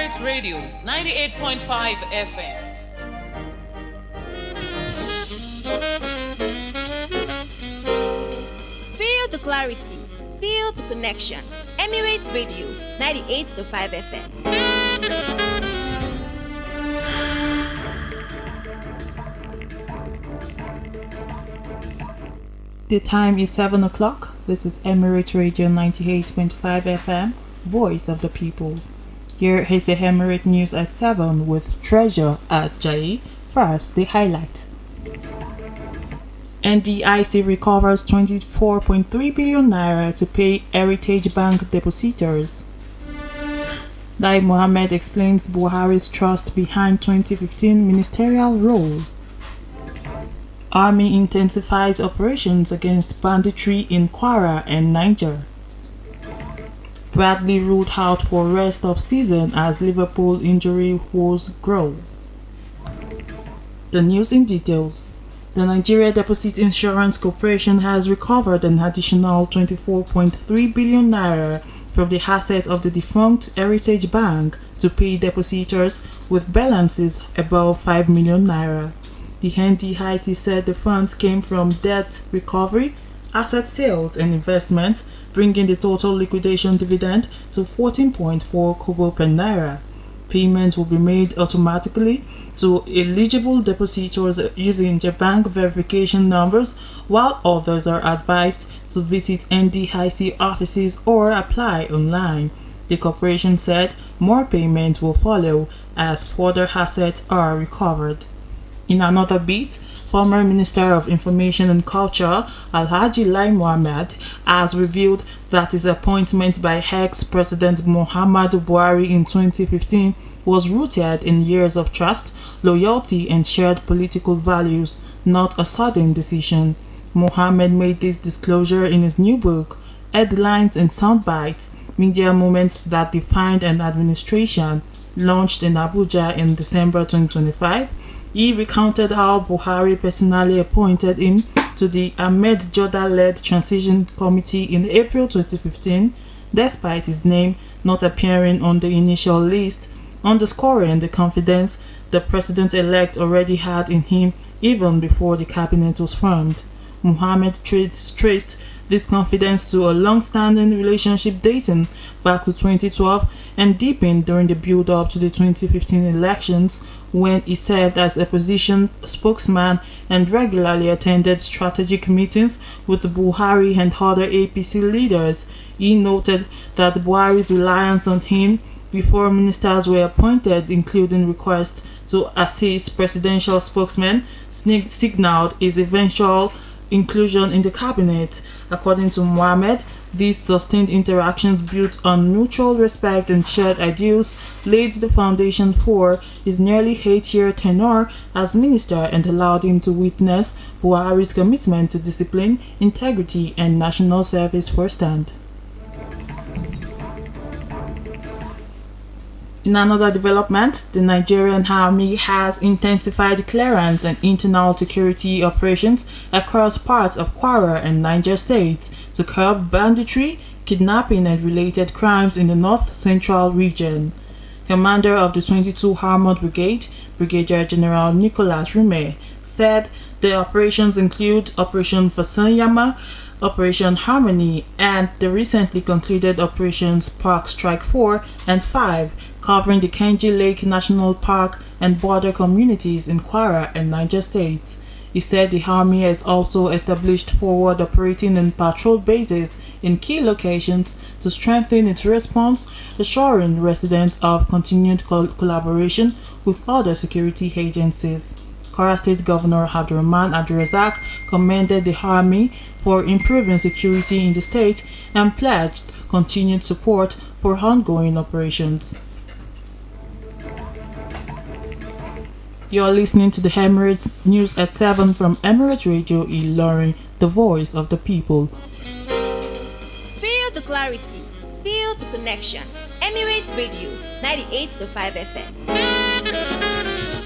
Emirate Radio 98.5 FM. Feel the clarity, feel the connection. Emirate Radio 98.5 FM. The time is 7 o'clock. This is Emirate Radio 98.5 FM, Voice of the People. Here is the Emirate News at 7 with Treasure Ajayi. First, the highlights. NDIC recovers 24.3 billion naira to pay Heritage Bank depositors. Lai Mohammed explains Buhari's trust behind 2015 ministerial role. Army intensifies operations against banditry in Kwara and Niger. Bradley ruled out for rest of season as Liverpool injury woes grow. The news in details. The Nigeria Deposit Insurance Corporation has recovered an additional 24.3 billion naira from the assets of the defunct Heritage Bank to pay depositors with balances above 5 million naira. The NDIC said the funds came from debt recovery, asset sales and investments, bringing the total liquidation dividend to 14.4 kobo per naira. Payments will be made automatically to eligible depositors using their bank verification numbers, while others are advised to visit NDIC offices or apply online. The corporation said more payments will follow as further assets are recovered. In another beat, former Minister of Information and Culture, Alhaji Lai Mohammed, has revealed that his appointment by ex-President Muhammadu Buhari in 2015 was rooted in years of trust, loyalty and shared political values, not a sudden decision. Mohammed made this disclosure in his new book, Headlines and Soundbites, Media Moments That Defined an Administration, launched in Abuja in December 2025. He recounted how Buhari personally appointed him to the Ahmed Joda-led Transition Committee in April 2015, despite his name not appearing on the initial list, underscoring the confidence the president-elect already had in him even before the cabinet was formed. Mohammed traced this confidence to a long-standing relationship dating back to 2012 and deepened during the build-up to the 2015 elections, when he served as opposition spokesman and regularly attended strategic meetings with Buhari and other APC leaders. He noted that Buhari's reliance on him before ministers were appointed, including requests to assist presidential spokesmen, signaled his eventual inclusion in the cabinet. According to Mohammed, these sustained interactions built on mutual respect and shared ideals laid the foundation for his nearly 8-year tenure as minister and allowed him to witness Buhari's commitment to discipline, integrity and national service firsthand. In another development, the Nigerian Army has intensified clearance and internal security operations across parts of Kwara and Niger states to curb banditry, kidnapping and related crimes in the north-central region. Commander of the 22 Armored Brigade, Brigadier General Nicholas Rume, said the operations include Operation Fasanyama, Operation Harmony, and the recently concluded Operations Park Strike 4 and 5, covering the Kenji Lake National Park and border communities in Kwara and Niger states. He said the Army has also established forward operating and patrol bases in key locations to strengthen its response, assuring residents of continued collaboration with other security agencies. Kwara State Governor Abdurrahman Abdulrazak commended the Army for improving security in the state and pledged continued support for ongoing operations. You're listening to the Emirate News at 7 from Emirate Radio Ilorin, the voice of the people. Feel the clarity, feel the connection. Emirate Radio 98.5 FM.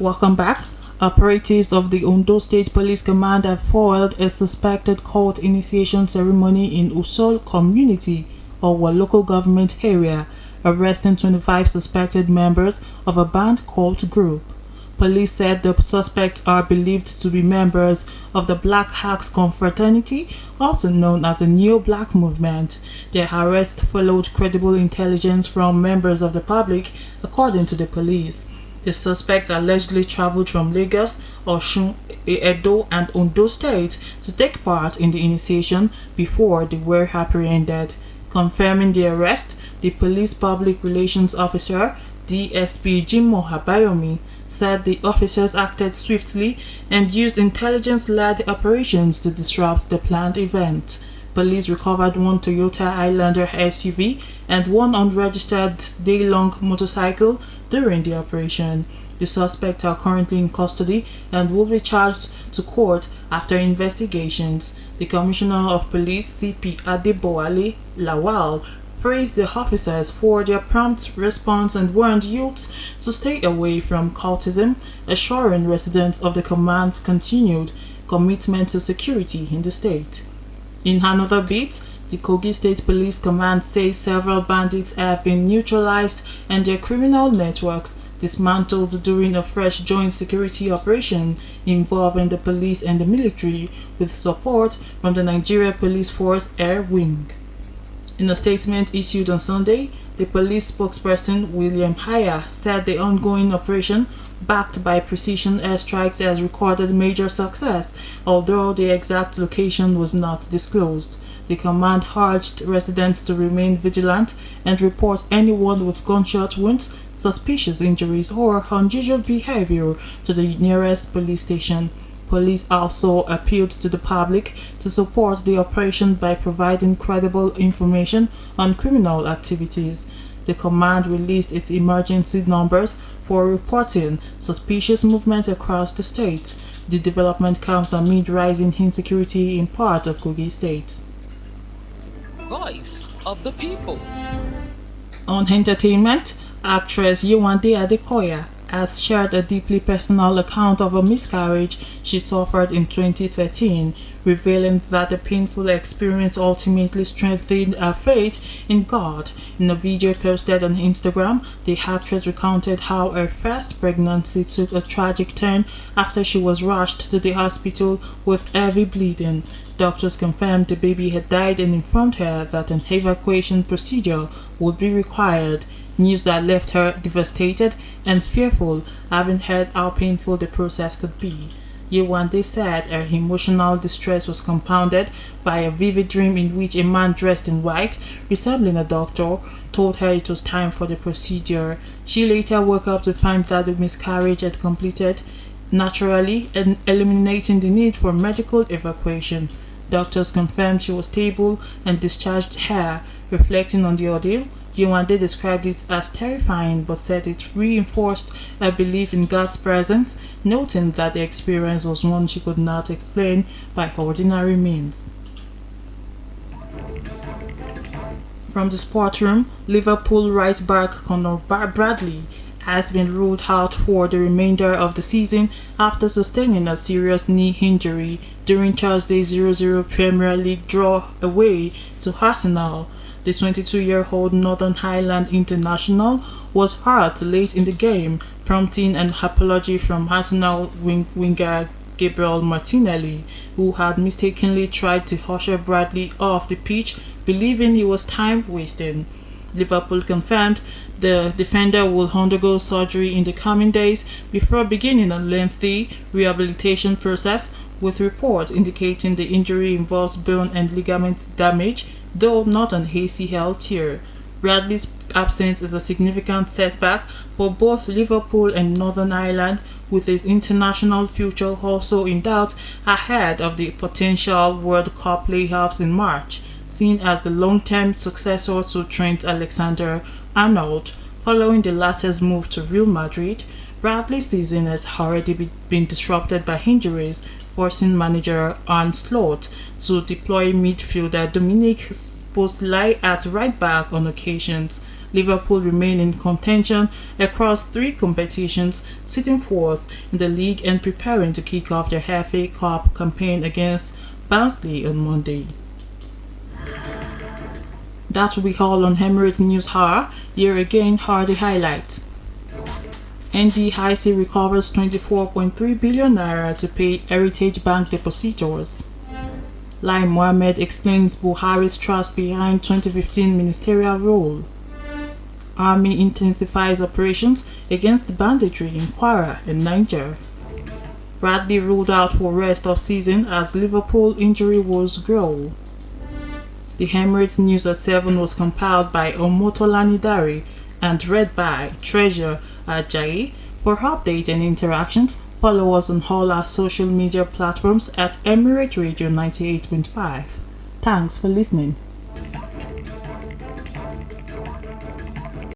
Welcome back. Operatives of the Ondo State Police Command have foiled a suspected court initiation ceremony in Usol community or local government area arresting 25 suspected members of a banned cult group. Police said the suspects are believed to be members of the Black Hacks Confraternity, also known as the Neo Black Movement. Their arrest followed credible intelligence from members of the public, according to the police. The suspects allegedly traveled from Lagos, Osun, Edo, and Ondo states to take part in the initiation before they were apprehended. Confirming the arrest, the police public relations officer, DSP Jimo Habayomi, said the officers acted swiftly and used intelligence-led operations to disrupt the planned event. Police recovered one Toyota Highlander SUV and one unregistered day-long motorcycle during the operation. The suspects are currently in custody and will be charged to court after investigations. The Commissioner of Police, CP Adebowale Lawal, praised the officers for their prompt response and warned youths to stay away from cultism, assuring residents of the command's continued commitment to security in the state. In another bit, the Kogi State Police Command says several bandits have been neutralized and their criminal networks dismantled during a fresh joint security operation involving the police and the military with support from the Nigeria Police Force Air Wing. In a statement issued on Sunday, the police spokesperson William Haya said the ongoing operation, backed by precision airstrikes, has recorded major success, although the exact location was not disclosed. The command urged residents to remain vigilant and report anyone with gunshot wounds, suspicious injuries, or unusual behavior to the nearest police station. Police also appealed to the public to support the operation by providing credible information on criminal activities. The command released its emergency numbers for reporting suspicious movement across the state. The development comes amid rising insecurity in part of Kogi State. Voice of the people. On entertainment, actress Yewande Adekoya has shared a deeply personal account of a miscarriage she suffered in 2013, revealing that the painful experience ultimately strengthened her faith in God. In a video posted on Instagram, the actress recounted how her first pregnancy took a tragic turn after she was rushed to the hospital with heavy bleeding. Doctors confirmed the baby had died and informed her that an evacuation procedure would be required. News that left her devastated and fearful, having heard how painful the process could be. Yewande said her emotional distress was compounded by a vivid dream in which a man dressed in white, resembling a doctor, told her it was time for the procedure. She later woke up to find that the miscarriage had completed naturally and eliminating the need for medical evacuation. Doctors confirmed she was stable and discharged her. Reflecting on the ordeal, Yewande described it as terrifying but said it reinforced her belief in God's presence, noting that the experience was one she could not explain by ordinary means. From the sport room, Liverpool right back Conor Bradley has been ruled out for the remainder of the season after sustaining a serious knee injury during Thursday's 0-0 Premier League draw away to Arsenal. The 22-year-old Northern Ireland international was hurt late in the game, prompting an apology from Arsenal winger Gabriel Martinelli, who had mistakenly tried to usher Bradley off the pitch, believing he was time-wasting. Liverpool confirmed the defender will undergo surgery in the coming days before beginning a lengthy rehabilitation process, with reports indicating the injury involves bone and ligament damage, though not an ACL tear. Bradley's absence is a significant setback for both Liverpool and Northern Ireland, with his international future also in doubt ahead of the potential World Cup playoffs in March, seen as the long-term successor to Trent Alexander-Arnold. Following the latter's move to Real Madrid, Bradley's season has already been disrupted by injuries, forcing manager Arne Slot to deploy midfielder Dominic Szoboszlai at right back on occasions. Liverpool remain in contention across 3 competitions, sitting fourth in the league and preparing to kick off their FA Cup campaign against Barnsley on Monday. That will be all on Emirate News Hour. Here again are the highlights. NDIC recovers 24.3 billion naira to pay Heritage Bank depositors. Lai Mohammed explains Buhari's trust behind 2015 ministerial role. Army intensifies operations against banditry in Kwara and Niger. Bradley ruled out for rest of season as Liverpool injury woes grow. The Emirate News at 7 was compiled by Omotolani Dari and read by Treasure Ajayi. For updates and interactions, follow us on all our social media platforms at Emirate Radio 98.5. Thanks for listening.